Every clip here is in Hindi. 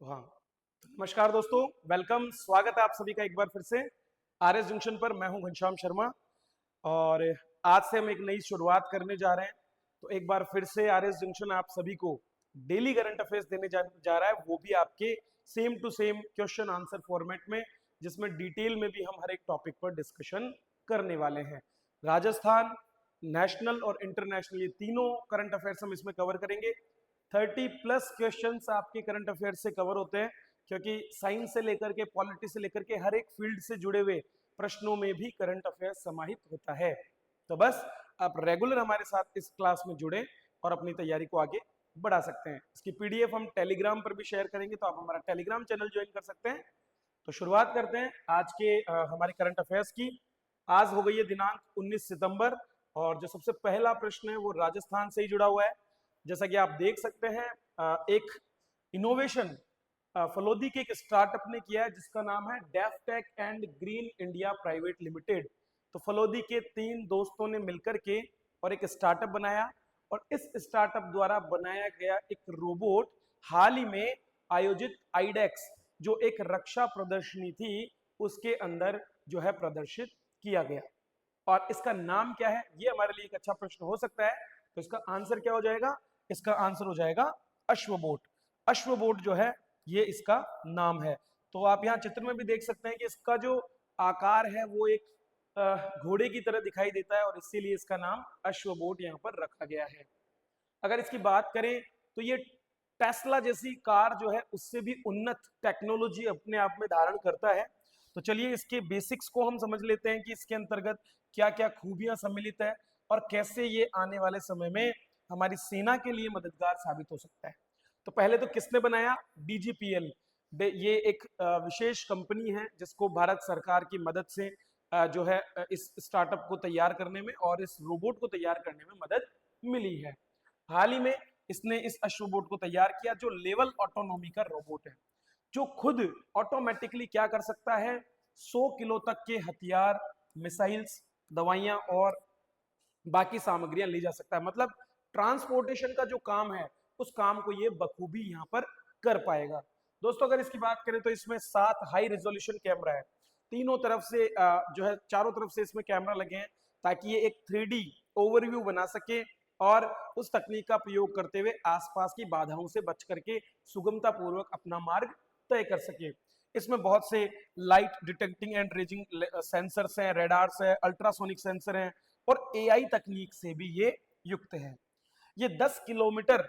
हाँ, नमस्कार दोस्तों, वेलकम, स्वागत है आप सभी का एक बार फिर से आरएस जंक्शन पर। मैं हूं घनश्याम शर्मा और आज से हम एक नई शुरुआत करने जा रहे हैं। तो एक बार फिर से आरएस जंक्शन आप सभी को डेली करंट अफेयर्स देने जा रहा है, वो भी आपके same to same question answer format में, जिसमें डिटेल में भी हम हर एक टॉपिक पर डिस्कशन करने वाले हैं। राजस्थान, नेशनल और इंटरनेशनल, ये तीनों करंट अफेयर्स हम इसमें कवर करेंगे। 30+ क्वेश्चंस आपके करंट अफेयर से कवर होते हैं, क्योंकि साइंस से लेकर के पॉलिटिक्स से लेकर के हर एक फील्ड से जुड़े हुए प्रश्नों में भी करंट अफेयर समाहित होता है। तो बस आप रेगुलर हमारे साथ इस क्लास में जुड़े और अपनी तैयारी को आगे बढ़ा सकते हैं। इसकी पीडीएफ हम टेलीग्राम पर भी शेयर करेंगे, तो आप हमारा टेलीग्राम चैनल ज्वाइन कर सकते हैं। तो शुरुआत करते हैं आज के हमारे करंट अफेयर्स की। आज हो गई है दिनांक 19 सितंबर और जो सबसे पहला प्रश्न है वो राजस्थान से ही जुड़ा हुआ है। जैसा कि आप देख सकते हैं, एक इनोवेशन फलोदी के एक स्टार्टअप ने किया है जिसका नाम है Deftech and Green India Private Limited. तो फलोदी के 3 दोस्तों ने मिलकर के और एक स्टार्टअप बनाया, और इस स्टार्टअप द्वारा बनाया गया एक रोबोट हाल ही में आयोजित आईडेक्स, जो एक रक्षा प्रदर्शनी थी, उसके अंदर जो है प्रदर्शित किया गया। और इसका नाम क्या है, ये हमारे लिए एक अच्छा प्रश्न हो सकता है। तो इसका आंसर क्या हो जाएगा? इसका आंसर हो जाएगा अश्वबोट। अश्वबोट जो है ये इसका नाम है। तो आप यहाँ चित्र में भी देख सकते हैं कि इसका जो आकार है वो एक घोड़े की तरह दिखाई देता है, और इसीलिए इसका नाम अश्वबोट यहाँ पर रखा गया है। अगर इसकी बात करें तो ये टेस्ला जैसी कार जो है उससे भी उन्नत टेक्नोलॉजी अपने आप में धारण करता है। तो चलिए इसके बेसिक्स को हम समझ लेते हैं कि इसके अंतर्गत क्या क्या खूबियां सम्मिलित है और कैसे ये आने वाले समय में हमारी सेना के लिए मददगार साबित हो सकता है। तो पहले तो किसने बनाया? डीजीपीएल। ये एक विशेष कंपनी है जिसको भारत सरकार की मदद से जो है इस स्टार्टअप को तैयार करने में और इस रोबोट को तैयार करने में मदद मिली है। हाल ही में इसने इस अश्वबोट को तैयार किया जो लेवल ऑटोनॉमी का रोबोट है, जो खुद ऑटोमेटिकली क्या कर सकता है, 100 किलो तक के हथियार, मिसाइल्स, दवाइयां और बाकी सामग्रियां ले जा सकता है। मतलब ट्रांसपोर्टेशन का जो काम है उस काम को ये बखूबी यहां पर कर पाएगा। दोस्तों अगर इसकी बात करें तो इसमें 7 हाई रेजोल्यूशन कैमरा है, तीनों तरफ से जो है चारों तरफ से इसमें कैमरा लगे हैं, ताकि ये एक 3D ओवरव्यू बना सके और उस तकनीक का प्रयोग करते हुए आसपास की बाधाओं से बच करके सुगमता पूर्वक अपना मार्ग तय कर सके। इसमें बहुत से light detecting and raising sensors हैं, रेडार्स है, अल्ट्रासोनिक सेंसर हैं और एआई तकनीक से भी ये युक्त है। ये 10 किलोमीटर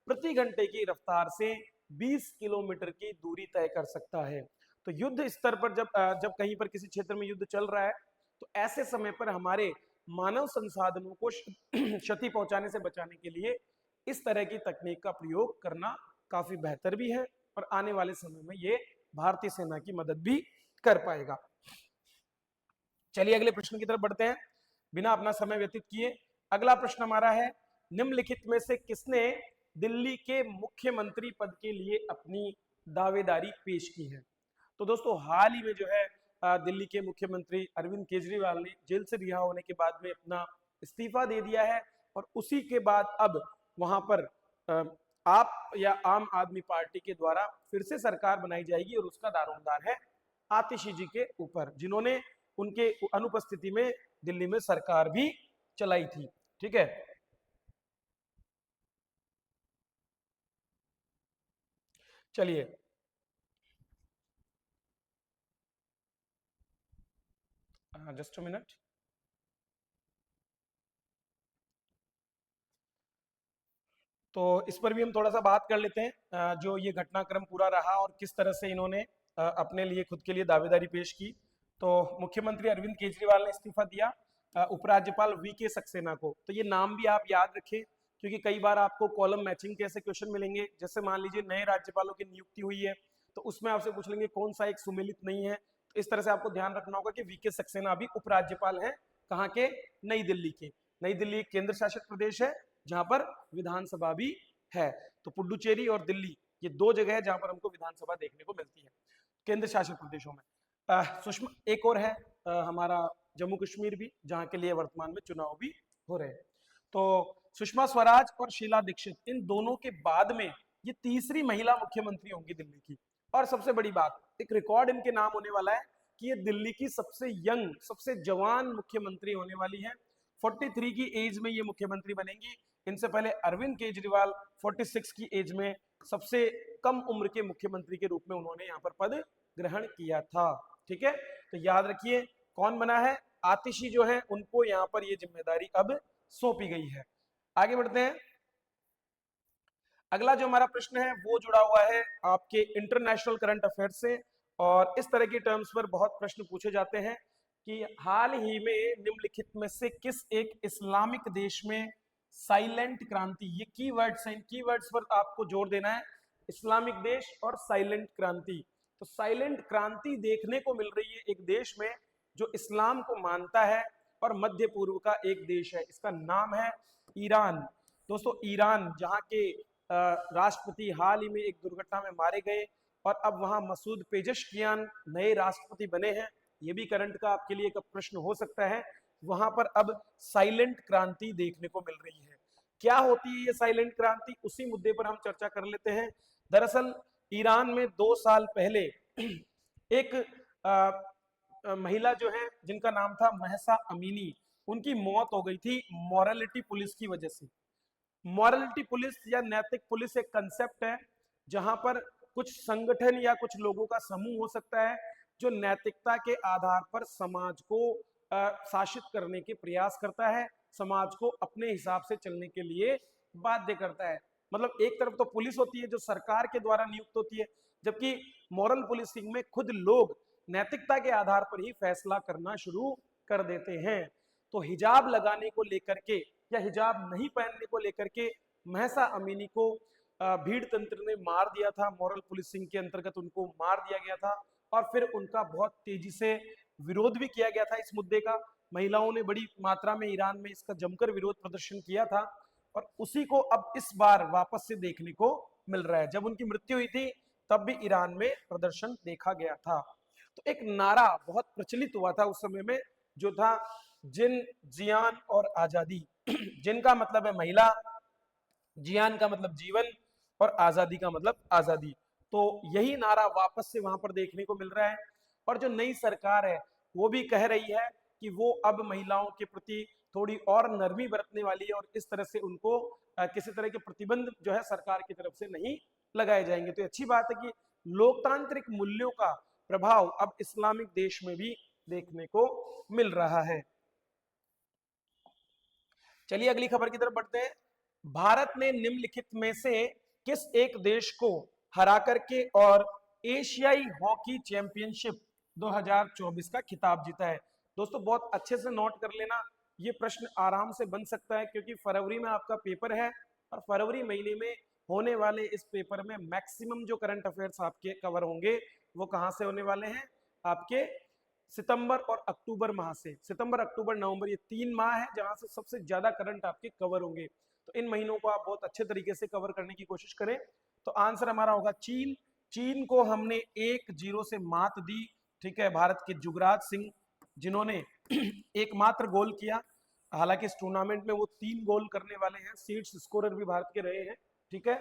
प्रति घंटे की रफ्तार से 20 किलोमीटर की दूरी तय कर सकता है। तो युद्ध स्तर पर जब कहीं पर किसी क्षेत्र में युद्ध चल रहा है तो ऐसे समय पर हमारे मानव संसाधनों को क्षति पहुंचाने से बचाने के लिए इस तरह की तकनीक का प्रयोग करना काफी बेहतर भी है, और आने वाले समय में ये भारतीय सेना की मदद भी कर पाएगा। चलिए अगले प्रश्न की तरफ बढ़ते हैं बिना अपना समय व्यतीत किए। अगला प्रश्न हमारा है, निम्नलिखित में से किसने दिल्ली के मुख्यमंत्री पद के लिए अपनी दावेदारी पेश की है? तो दोस्तों हाल ही में जो है दिल्ली के मुख्यमंत्री अरविंद केजरीवाल ने जेल से रिहा होने के बाद में अपना इस्तीफा दे दिया है, और उसी के बाद अब वहां पर आप या आम आदमी पार्टी के द्वारा फिर से सरकार बनाई जाएगी, और उसका दारोमदार है आतिशी जी के ऊपर, जिन्होंने उनके अनुपस्थिति में दिल्ली में सरकार भी चलाई थी। ठीक है, चलिए जस्ट अ मिनट। तो इस पर भी हम थोड़ा सा बात कर लेते हैं, जो ये घटनाक्रम पूरा रहा और किस तरह से इन्होंने अपने लिए खुद के लिए दावेदारी पेश की। तो मुख्यमंत्री अरविंद केजरीवाल ने इस्तीफा दिया उपराज्यपाल वी के सक्सेना को। तो ये नाम भी आप याद रखें, क्योंकि कई बार आपको कॉलम मैचिंग के ऐसे क्वेश्चन मिलेंगे। जैसे मान लीजिए नए राज्यपालों की नियुक्ति हुई है, तो उसमें आपसे पूछ लेंगे कौन सा एक सुमेलित नहीं है। तो इस तरह से आपको ध्यान रखना होगा कि वी के सक्सेना अभी उपराज्यपाल हैं, कहाँ के? नई दिल्ली के। नई दिल्ली एक केंद्र शासित प्रदेश है जहां पर विधानसभा भी है। तो पुडुचेरी और दिल्ली ये 2 जगह है जहां पर हमको विधानसभा देखने को मिलती है केंद्र शासित प्रदेशों में। सुषमा एक और है हमारा जम्मू कश्मीर भी, जहां के लिए वर्तमान में चुनाव भी हो रहे हैं। तो सुषमा स्वराज और शीला दीक्षित, इन दोनों के बाद में ये तीसरी महिला मुख्यमंत्री होंगी दिल्ली की। और सबसे बड़ी बात, एक रिकॉर्ड इनके नाम होने वाला है कि ये दिल्ली की सबसे यंग, सबसे जवान मुख्यमंत्री होने वाली है। 43 की एज में ये मुख्यमंत्री बनेंगी। इनसे पहले अरविंद केजरीवाल 46 की एज में सबसे कम उम्र के मुख्यमंत्री के रूप में उन्होंने यहाँ पर पद ग्रहण किया था। ठीक है, तो याद रखिए कौन बना है, आतिशी जो है उनको यहाँ पर ये जिम्मेदारी अब सौंपी गई है। आगे बढ़ते हैं। अगला जो हमारा प्रश्न है वो जुड़ा हुआ है आपके इंटरनेशनल करंट अफेयर से, और इस तरह की टर्म्स पर बहुत प्रश्न पूछे जाते हैं कि हाल ही में निम्नलिखित में से किस एक इस्लामिक देश में साइलेंट क्रांति, ये कीवर्ड्स हैं, इन कीवर्ड्स पर आपको जोर देना है, इस्लामिक देश और साइलेंट क्रांति। तो साइलेंट क्रांति देखने को मिल रही है एक देश में जो इस्लाम को मानता है और मध्य पूर्व का एक देश है, इसका नाम है ईरान। दोस्तों ईरान, जहां के राष्ट्रपति हाल ही में एक दुर्घटना में मारे गए और अब वहां मसूद पेजेश्कियान नए राष्ट्रपति बने हैं, ये भी करंट का आपके लिए एक प्रश्न हो सकता है। वहां पर अब साइलेंट क्रांति देखने को मिल रही है। क्या होती है ये साइलेंट क्रांति, उसी मुद्दे पर हम चर्चा कर लेते हैं। दरअसल ईरान में 2 साल पहले एक महिला जो है जिनका नाम था महसा अमीनी, उनकी मौत हो गई थी मॉरलिटी पुलिस की वजह से। मॉरलिटी पुलिस या नैतिक पुलिस एक कंसेप्ट है जहां पर कुछ संगठन या कुछ लोगों का समूह हो सकता है जो नैतिकता के आधार पर समाज को शासित करने के प्रयास करता है, समाज को अपने हिसाब से चलने के लिए बाध्य करता है। मतलब एक तरफ तो पुलिस होती है जो सरकार के द्वारा नियुक्त होती है, जबकि मॉरल पुलिसिंग में खुद लोग नैतिकता के आधार पर ही फैसला करना शुरू कर देते हैं। तो हिजाब लगाने को लेकर के या हिजाब नहीं पहनने को लेकर के महसा अमीनी को भीड़ तंत्र ने मार दिया था, मॉरल पुलिसिंग के अंतर्गत उनको मार दिया गया था और फिर उनका बहुत तेजी से विरोध भी किया गया था इस मुद्दे का। महिलाओं ने बड़ी मात्रा में ईरान में इसका जमकर विरोध प्रदर्शन किया था और उसी को अब इस बार वापस से देखने को मिल रहा है। जब उनकी मृत्यु हुई थी तब भी ईरान में प्रदर्शन देखा गया था। तो एक नारा बहुत प्रचलित हुआ था उस समय में जो था जिन, जियान और आजादी। जिन का मतलब है महिला, जियान का मतलब जीवन और आजादी का मतलब आजादी। तो यही नारा वापस से वहां पर देखने को मिल रहा है और जो नई सरकार है वो भी कह रही है कि वो अब महिलाओं के प्रति थोड़ी और नरमी बरतने वाली है और इस तरह से उनको किसी तरह के प्रतिबंध जो है सरकार की तरफ से नहीं लगाए जाएंगे। तो अच्छी बात है कि लोकतांत्रिक मूल्यों का प्रभाव अब इस्लामिक देश में भी देखने को मिल रहा है। चलिए अगली खबर की तरफ बढ़ते हैं। भारत ने निम्नलिखित में से किस एक देश को हरा करके और एशियाई हॉकी चैंपियनशिप 2024 का खिताब जीता है? दोस्तों बहुत अच्छे से नोट कर लेना, ये प्रश्न आराम से बन सकता है क्योंकि फरवरी में आपका पेपर है और फरवरी महीने में होने वाले इस पेपर में मैक्सिमम जो करंट अफेयर्स आपके कवर होंगे वो कहां से होने वाले हैं, आपके सितंबर और अक्टूबर माह से। सितंबर, अक्टूबर, नवंबर, ये 3 माह है जहां से सबसे ज्यादा करंट आपके कवर होंगे। तो इन महीनों को आप बहुत अच्छे तरीके से कवर करने की कोशिश करें। तो आंसर हमारा होगा चीन। चीन को हमने 1-0 से मात दी। ठीक है, भारत के जुगराज सिंह जिन्होंने एकमात्र गोल किया, हालांकि इस टूर्नामेंट में वो 3 गोल करने वाले हैं, सीड्स स्कोरर भी भारत के रहे हैं। ठीक है,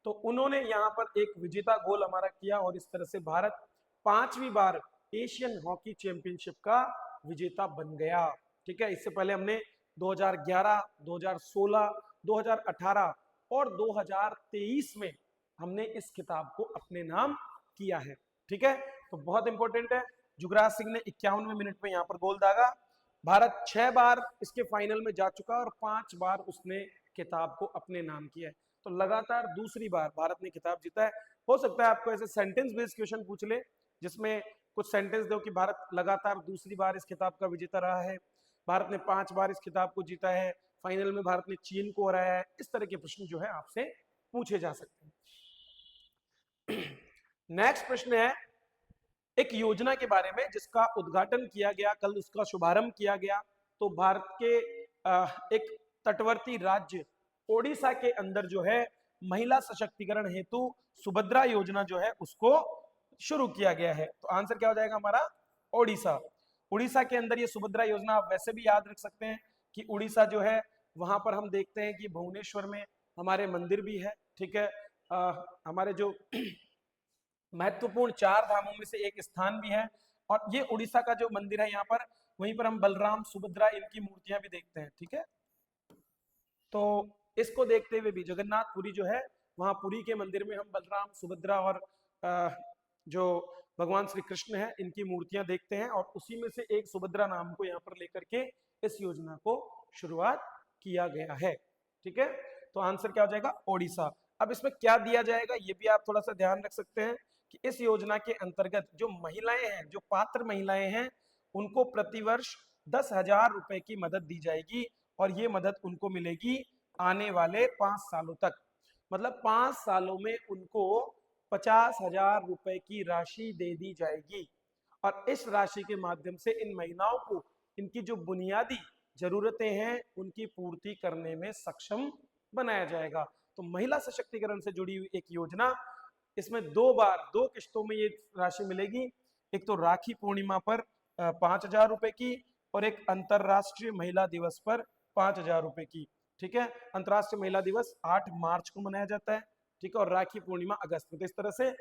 तो उन्होंने यहाँ पर एक विजेता गोल हमारा किया और इस तरह से भारत 5वीं बार एशियन हॉकी चैंपियनशिप का विजेता बन गया। ठीक है, इससे पहले हमने 2011, 2016, 2018 और 2023 में हमने इस खिताब को अपने नाम किया है। ठीक है, तो बहुत इंपॉर्टेंट है। जुगराज सिंह ने 51वें मिनट में यहाँ पर गोल दागा। भारत 6 बार इसके फाइनल में जा चुका और 5 बार उसने खिताब को अपने नाम किया है। तो लगातार दूसरी बार भारत ने खिताब जीता है। हो सकता है आपको ऐसे सेंटेंस बेस्ड क्वेश्चन पूछ ले जिसमें कुछ सेंटेंस दो कि भारत लगातार दूसरी बार इस खिताब का विजेता रहा है, भारत ने 5 बार इस खिताब को जीता है, फाइनल में भारत ने चीन को हराया है। इस तरह के प्रश्न जो है आपसे पूछे जा सकते हैं। नेक्स्ट प्रश्न है एक योजना के बारे में जिसका उद्घाटन किया गया, कल उसका शुभारंभ किया गया। तो भारत के एक तटवर्ती राज्य ओडिशा के अंदर जो है महिला सशक्तिकरण हेतु सुभद्रा योजना जो है उसको शुरू किया गया है। तो आंसर क्या हो जाएगा हमारा, ओडिशा। उड़ीसा के अंदर ये सुभद्रा योजना आप वैसे भी याद रख सकते हैं कि उड़ीसा जो है वहां पर हम देखते हैं कि भुवनेश्वर में हमारे मंदिर भी है। ठीक है, हमारे जो महत्वपूर्ण 4 धामों में से एक स्थान भी है। और ये उड़ीसा का जो मंदिर है यहाँ पर, वहीं पर हम बलराम सुभद्रा इनकी मूर्तियां भी देखते हैं। ठीक है, तो इसको देखते हुए भी जगन्नाथपुरी जो है, वहां पुरी के मंदिर में हम बलराम सुभद्रा और जो भगवान श्री कृष्ण है इनकी मूर्तियां देखते हैं। और उसी में से एक सुभद्रा नाम को यहाँ पर लेकर के इस योजना को शुरुआत किया गया है। ठीक है, तो आंसर क्या हो जाएगा? ओडिशा। अब इसमें क्या दिया जाएगा ये भी आप थोड़ा सा ध्यान रख सकते हैं कि इस योजना के अंतर्गत जो महिलाएं हैं, जो पात्र महिलाएं हैं, उनको प्रतिवर्ष 10,000 रुपए की मदद दी जाएगी। और ये मदद उनको मिलेगी आने वाले 5 सालों तक। मतलब 5 सालों में उनको 50,000 रुपए की राशि दे दी जाएगी। और इस राशि के माध्यम से इन महिलाओं को इनकी जो बुनियादी जरूरतें हैं उनकी पूर्ति करने में सक्षम बनाया जाएगा। तो महिला सशक्तिकरण से जुड़ी हुई एक योजना, इसमें 2 बार 2 किश्तों में ये राशि मिलेगी। एक तो राखी पूर्णिमा पर 5,000 रुपए की, और एक अंतरराष्ट्रीय महिला दिवस पर 5,000 रुपए की। ठीक है, अंतरराष्ट्रीय महिला दिवस 8 मार्च को मनाया जाता है। ठीक है, और राखी पूर्णिमा अगस्त में। तो इस तरह से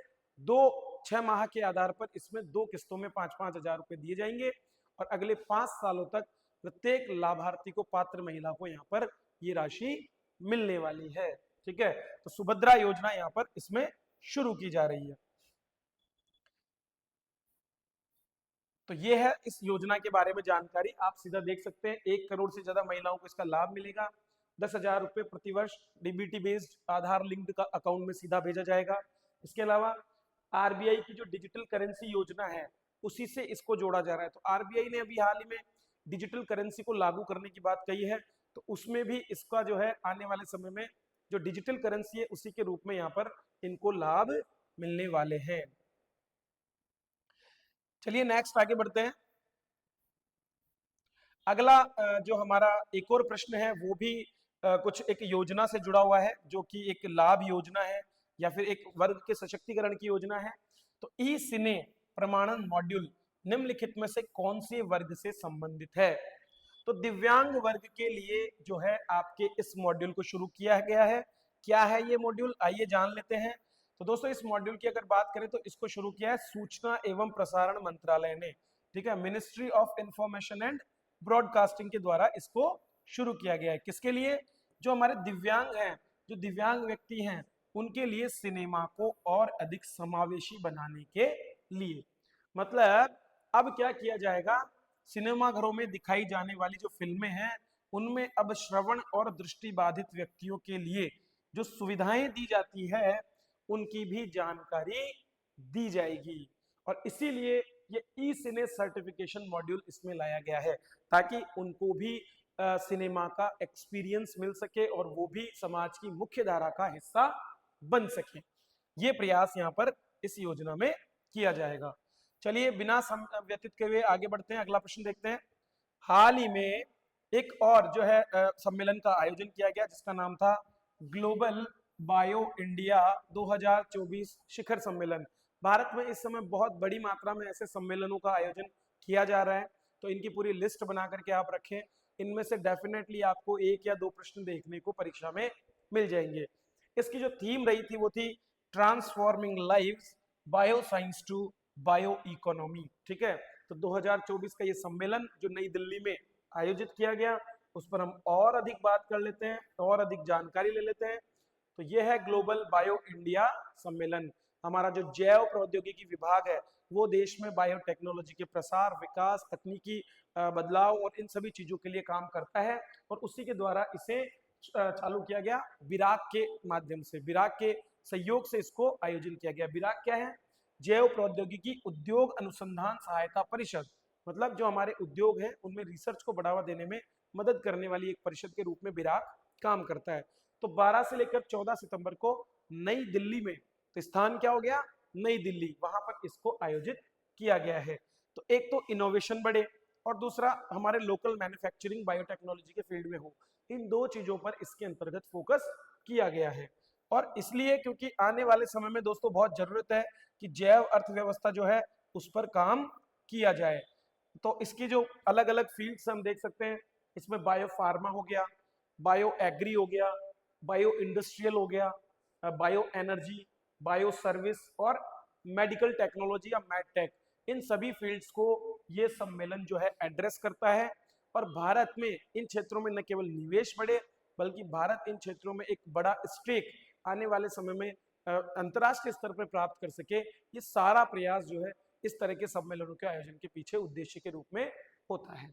6 माह के आधार पर इसमें 2 किस्तों में 5-5 हजार रुपए दिए जाएंगे। और अगले 5 सालों तक प्रत्येक लाभार्थी को, पात्र महिला को यहाँ पर ये राशि मिलने वाली है। ठीक है, तो सुभद्रा योजना यहाँ पर इसमें शुरू की जा रही है। तो ये है इस योजना के बारे में जानकारी। आप सीधा देख सकते हैं 1 करोड़ से ज्यादा महिलाओं को इसका लाभ मिलेगा। 10,000 रुपए प्रतिवर्ष डीबीटी बेस्ड आधार लिंक्ड का अकाउंट में सीधा भेजा जाएगा। इसके अलावा आरबीआई की जो डिजिटल करेंसी योजना है उसी से इसको जोड़ा जा रहा है। तो आरबीआई ने अभी हाल ही में डिजिटल करेंसी को लागू करने की बात कही है, तो उसमें भी इसका जो है आने वाले समय में जो डिजिटल करेंसी है उसी के रूप में यहाँ पर इनको लाभ मिलने वाले हैं। चलिए नेक्स्ट आगे बढ़ते हैं। अगला जो हमारा एक और प्रश्न है वो भी कुछ एक योजना से जुड़ा हुआ है, जो कि एक लाभ योजना है या फिर एक वर्ग के सशक्तिकरण की योजना है। तो ई सिने प्रमाणन मॉड्यूल निम्नलिखित में से कौन से वर्ग से संबंधित है? तो दिव्यांग वर्ग के लिए जो है आपके इस मॉड्यूल को शुरू किया गया है। क्या है ये मॉड्यूल, आइए जान लेते हैं। तो दोस्तों इस मॉड्यूल की अगर बात करें तो इसको शुरू किया है सूचना एवं प्रसारण मंत्रालय ने। ठीक है, ministry of information and broadcasting के द्वारा इसको शुरू किया गया है। किसके लिए? जो हमारे दिव्यांग हैं, जो दिव्यांग व्यक्ति हैं, उनके लिए सिनेमा को और अधिक समावेशी बनाने के लिए। मतलब अब क्या किया जाएगा, सिनेमा घरों में दिखाई जाने वाली जो फिल्में हैं उनमें अब श्रवण और दृष्टि बाधित व्यक्तियों के लिए जो सुविधाएं दी जाती है उनकी भी जानकारी दी जाएगी। और इसीलिए ये ई सिने सर्टिफिकेशन मॉड्यूल इसमें लाया गया है, ताकि उनको भी सिनेमा का एक्सपीरियंस मिल सके और वो भी समाज की मुख्य धारा का हिस्सा बन सके। ये प्रयास यहाँ पर इस योजना में किया जाएगा। चलिए बिना समय व्यतीत किए हुए आगे बढ़ते हैं, अगला प्रश्न देखते हैं। हाल ही में एक और जो है सम्मेलन का आयोजन किया गया जिसका नाम था ग्लोबल बायो इंडिया 2024 शिखर सम्मेलन। भारत में इस समय बहुत बड़ी मात्रा में ऐसे सम्मेलनों का आयोजन किया जा रहा है, तो इनकी पूरी लिस्ट बना करके आप रखें। इनमें से डेफिनेटली आपको 1 या 2 प्रश्न देखने को परीक्षा में मिल जाएंगे। इसकी जो थीम रही थी वो थी transforming lives bio science to bio economy. ठीक है, तो 2024 का ये सम्मेलन जो नई दिल्ली में आयोजित किया गया उस पर हम और अधिक बात कर लेते हैं और अधिक जानकारी ले लेते हैं। तो ये है ग्लोबल बायो इंडिया सम्मेलन। हमारा जो जैव प्रौद्योगिकी विभाग है वो देश में बायोटेक्नोलॉजी के प्रसार, विकास, तकनीकी बदलाव और इन सभी चीजों के लिए काम करता है। और उसी के द्वारा इसे चालू किया गया बिराक के माध्यम से, बिराक के सहयोग से इसको आयोजन किया गया। बिराक क्या है? जैव प्रौद्योगिकी उद्योग अनुसंधान सहायता परिषद। मतलब जो हमारे उद्योग है उनमें रिसर्च को बढ़ावा देने में मदद करने वाली एक परिषद के रूप में बिराक काम करता है। तो 12 से लेकर 14 सितंबर को नई दिल्ली में, तो स्थान क्या हो गया? नई दिल्ली, वहां पर इसको आयोजित किया गया है। तो एक तो इनोवेशन बढ़े और दूसरा हमारे लोकल मैन्युफैक्चरिंग बायोटेक्नोलॉजी के फील्ड में हो, इन 2 चीजों पर इसके अंतर्गत फोकस किया गया है। और इसलिए क्योंकि आने वाले समय में दोस्तों बहुत जरूरत है कि जैव अर्थव्यवस्था जो है उस पर काम किया जाए। तो इसकी जो अलग अलग फील्ड्स हम देख सकते हैं, इसमें बायो फार्मा हो गया, बायो एग्री हो गया, बायो इंडस्ट्रियल हो गया, बायो एनर्जी, बायो सर्विस और मेडिकल टेक्नोलॉजी या मैडटेक, इन सभी फील्ड्स को ये सम्मेलन जो है एड्रेस करता है। और भारत में इन क्षेत्रों में न केवल निवेश बढ़े, बल्कि भारत इन क्षेत्रों में एक बड़ा स्टेक आने वाले समय में अंतर्राष्ट्रीय स्तर पर प्राप्त कर सके, ये सारा प्रयास जो है इस तरह के सम्मेलनों के आयोजन के पीछे उद्देश्य के रूप में होता है।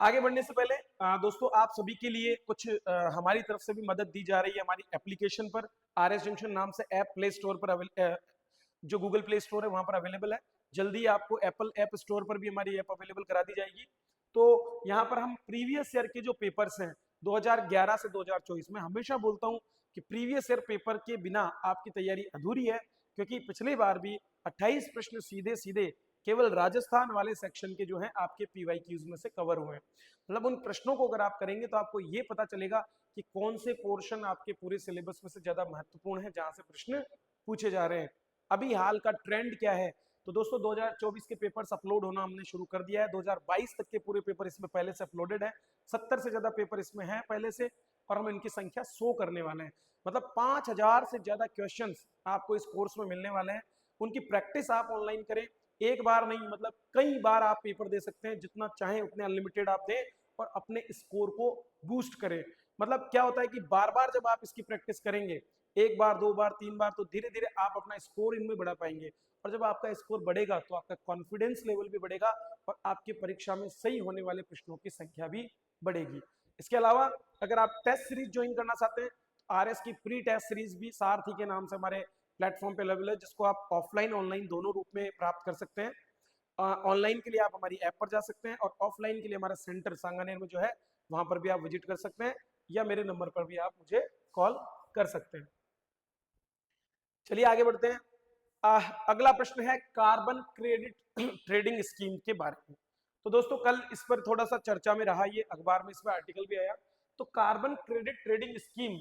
आगे बढ़ने से पहले दोस्तों आप सभी के लिए कुछ हमारी तरफ से भी मदद दी जा रही है। हमारी एप्लीकेशन पर RS जंक्शन नाम से ऐप प्ले स्टोर पर जो गूगल प्ले स्टोर है वहां पर अवेलेबल है। जल्दी आपको एप्पल ऐप स्टोर पर भी हमारी ऐप अवेलेबल करा दी जाएगी। तो यहाँ पर हम प्रीवियस ईयर के जो पेपर्स हैं 2011 से 2024 में, हमेशा बोलता हूँ कि प्रीवियस ईयर पेपर के बिना आपकी तैयारी अधूरी है, क्योंकि पिछली बार भी 28 प्रश्न सीधे सीधे केवल राजस्थान वाले सेक्शन के जो हैं आपके PYQs में से कवर हुए हैं। मतलब उन प्रश्नों को अगर आप करेंगे तो आपको ये पता चलेगा कि कौन से पोर्शन आपके पूरे सिलेबस में से ज्यादा महत्वपूर्ण है, जहां से प्रश्न पूछे जा रहे हैं। अभी हाल का ट्रेंड क्या है, तो दोस्तों 2024 के पेपर्स अपलोड होना हमने शुरू कर दिया है। 2022 तक के पूरे पेपर इसमें पहले से अपलोडेड है। 70 से ज्यादा पेपर इसमें है पहले से, और हम इनकी संख्या 100 करने वाले हैं। मतलब 5000 से ज्यादा क्वेश्चंस आपको इस कोर्स में मिलने वाले हैं। उनकी प्रैक्टिस आप ऑनलाइन करें, एक बार नहीं मतलब कई बार आप पेपर दे सकते हैं, जितना चाहें उतने अनलिमिटेड आप दें और अपने स्कोर को बूस्ट करें। मतलब क्या होता है कि बार बार जब आप इसकी प्रैक्टिस करेंगे, एक बार, दो बार, तीन बार, तो धीरे धीरे आप अपना स्कोर इनमें बढ़ा पाएंगे। और जब आपका स्कोर बढ़ेगा तो आपका कॉन्फिडेंस लेवल भी बढ़ेगा और आपकी परीक्षा में सही होने वाले प्रश्नों की संख्या भी बढ़ेगी। इसके अलावा अगर आप टेस्ट सीरीज ज्वाइन करना चाहते हैं, RS की प्री टेस्ट सीरीज भी सारथी के नाम से हमारे प्लेटफॉर्म पे अवेलेबल है, जिसको आप ऑफलाइन ऑनलाइन दोनों रूप में प्राप्त कर सकते हैं। ऑनलाइन के लिए आप हमारी ऐप पर जा सकते हैं और ऑफलाइन के लिए हमारा सेंटर सांगानेर में जो है वहां पर भी आप विजिट कर सकते हैं, या मेरे नंबर पर भी आप मुझे कॉल कर सकते हैं। चलिए आगे बढ़ते हैं। अगला प्रश्न है कार्बन क्रेडिट ट्रेडिंग स्कीम के बारे में। तो दोस्तों कल इस पर थोड़ा सा चर्चा में रहा, ये अखबार में इस पर आर्टिकल भी आया। तो कार्बन क्रेडिट ट्रेडिंग स्कीम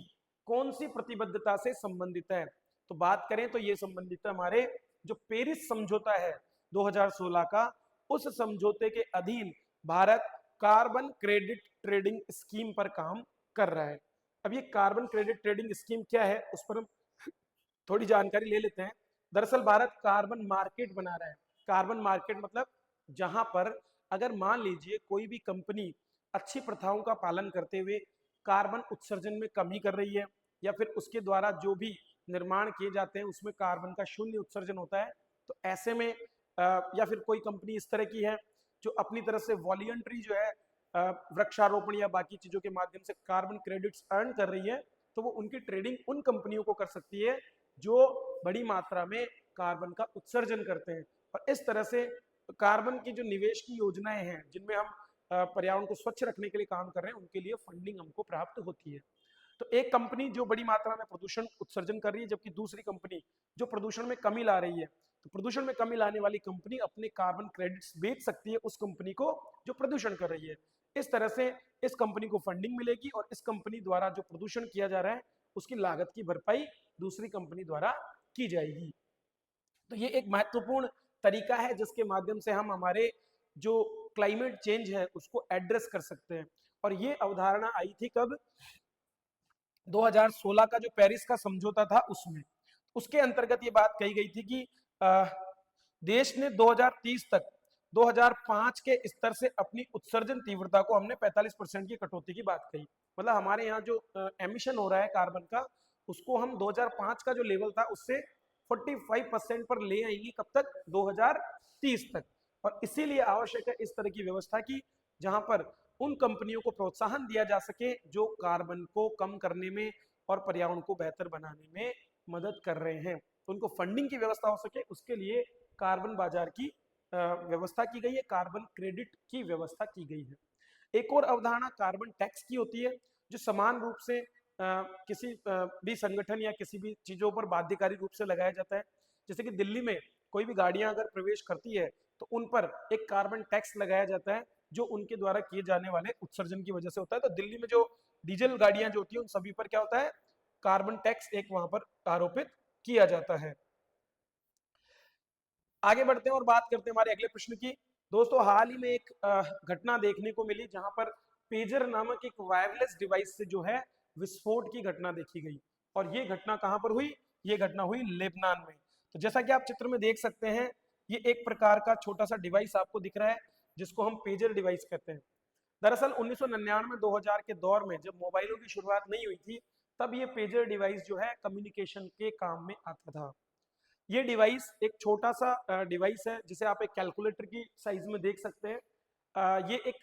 कौन सी प्रतिबद्धता से संबंधित है, तो बात करें तो ये संबंधित है हमारे जो पेरिस समझौता है 2016 का, उस समझौते के अधीन Bharat carbon credit trading scheme पर काम कर रहा है। अब ये कार्बन क्रेडिट ट्रेडिंग स्कीम क्या है उस पर हम थोड़ी जानकारी ले लेते हैं। दरअसल भारत कार्बन मार्केट बना रहा है। कार्बन मार्केट मतलब जहां पर अगर मान लीजिए कोई भी कंपनी अच्छी प्रथाओं का पालन करते हुए कार्बन उत्सर्जन में कमी कर रही है, या फिर उसके द्वारा जो भी निर्माण किए जाते हैं उसमें कार्बन का शून्य उत्सर्जन होता है, तो ऐसे में या फिर कोई कंपनी इस तरह की है जो अपनी तरफ से वॉलंटरी जो है वृक्षारोपण या बाकी चीजों के माध्यम से कार्बन क्रेडिट्स अर्न कर रही है, तो वो उनकी ट्रेडिंग उन कंपनियों को कर सकती है जो बड़ी मात्रा में कार्बन का उत्सर्जन करते हैं। और इस तरह से कार्बन की जो निवेश की योजनाएं हैं जिनमें हम पर्यावरण को स्वच्छ रखने के लिए काम कर रहे हैं, उनके लिए फंडिंग हमको प्राप्त होती है। तो एक कंपनी जो बड़ी मात्रा में प्रदूषण उत्सर्जन कर रही है, जबकि दूसरी कंपनी जो प्रदूषण में कमी ला रही है, तो प्रदूषण में कमी लाने वाली कंपनी अपने कार्बन क्रेडिट्स बेच सकती है उस कंपनी को जो प्रदूषण कर रही है। इस तरह से इस कंपनी को फंडिंग मिलेगी और इस कंपनी द्वारा जो प्रदूषण किया जा रहा है उसकी लागत की भरपाई दूसरी कंपनी द्वारा की जाएगी। तो ये एक महत्वपूर्ण तरीका है जिसके माध्यम से हम हमारे जो क्लाइमेट चेंज है उसको एड्रेस कर सकते हैं। और ये अवधारणा आई थी कब, 2016 का जो पेरिस का समझौता था उसमें, उसके अंतर्गत ये बात कही गई थी कि देश ने 2030 तक 2005 के स्तर से अपनी उत्सर्जन तीव्रता को हमने 45% की कटौती की बात कही। मतलब हमारे यहाँ जो एमिशन हो रहा है कार्बन का, उसको हम 2005 का जो लेवल था उससे 45% पर ले आएंगे। कब तक? 2030 तक। और इसीलिए आवश्यक है इस तरह की व्यवस्था की जहां पर उन कंपनियों को प्रोत्साहन दिया जा सके जो कार्बन को कम करने में और पर्यावरण को बेहतर बनाने में मदद कर रहे हैं। उनको फंडिंग की व्यवस्था हो सके, उसके लिए कार्बन बाजार की व्यवस्था की गई है, कार्बन क्रेडिट की व्यवस्था की गई है। एक और अवधारणा कार्बन टैक्स की होती है, जो समान रूप से किसी भी संगठन या किसी भी चीजों पर बाध्यकारी रूप से लगाया जाता है। जैसे कि दिल्ली में कोई भी गाड़ियां अगर प्रवेश करती है तो उन पर एक कार्बन टैक्स लगाया जाता है जो उनके द्वारा किए जाने वाले उत्सर्जन की वजह से होता है। तो दिल्ली में जो डीजल गाड़ियां जो होती है उन सभी पर क्या होता है, कार्बन टैक्स एक वहां पर आरोपित किया जाता है। आगे बढ़ते हैं और बात करते हैं हमारे अगले प्रश्न की। दोस्तों हाल ही में एक घटना देखने को मिली जहां पर पेजर नामक एक वायरलेस डिवाइस से जो है विस्फोट की घटना देखी गई। और ये घटना कहां पर हुई? ये घटना हुई लेबनान में। तो जैसा कि आप चित्र में देख सकते हैं, ये एक प्रकार का छोटा सा डिवाइस आपको दिख रहा है जिसको हम पेजर डिवाइस कहते हैं। दरअसल 1999-2000 के दौर में जब मोबाइलों की शुरुआत नहीं हुई थी, तब ये पेजर डिवाइस जो है कम्युनिकेशन के काम में आता था। ये डिवाइस एक छोटा सा डिवाइस है जिसे आप एक कैलकुलेटर की साइज में देख सकते हैं। ये एक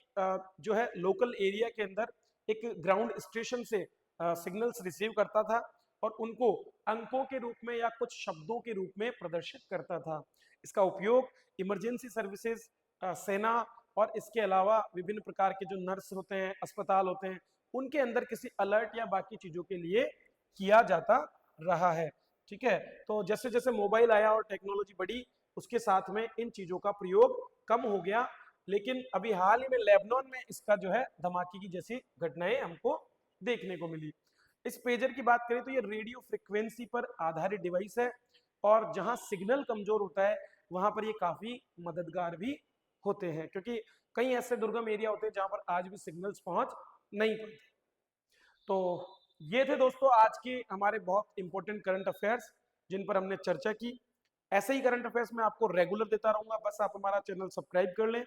जो है लोकल एरिया के अंदर एक ग्राउंड स्टेशन से सिग्नल्स रिसीव करता था और उनको अंकों के रूप में या कुछ शब्दों के रूप में प्रदर्शित करता था। इसका उपयोग इमरजेंसी सर्विसेज, सेना और इसके अलावा विभिन्न प्रकार के जो नर्स होते हैं, अस्पताल होते हैं, उनके अंदर किसी अलर्ट या बाकी चीजों के लिए किया जाता रहा है। ठीक है, तो जैसे जैसे मोबाइल आया और टेक्नोलॉजी बढ़ी, उसके साथ में इन चीजों का प्रयोग कम हो गया। लेकिन अभी हाल ही में लेबनान में इसका जो है धमाके की जैसी घटनाएं हमको देखने को मिली। इस पेजर की बात करें तो ये रेडियो फ्रिक्वेंसी पर आधारित डिवाइस है और जहां सिग्नल कमजोर होता है वहां पर ये काफी मददगार भी होते हैं, क्योंकि कई ऐसे दुर्गम एरिया होते हैं जहां पर आज भी सिग्नल्स पहुंच नहीं पाते। तो ये थे दोस्तों आज के हमारे बहुत इंपॉर्टेंट करंट अफेयर्स जिन पर हमने चर्चा की। ऐसे ही करंट अफेयर्स मैं आपको रेगुलर देता रहूंगा, बस आप हमारा चैनल सब्सक्राइब कर लें,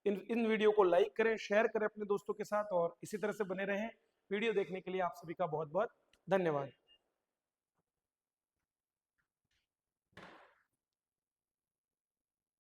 इन वीडियो को लाइक करें, शेयर करें अपने दोस्तों के साथ और इसी तरह से बने रहें। वीडियो देखने के लिए आप सभी का बहुत बहुत धन्यवाद।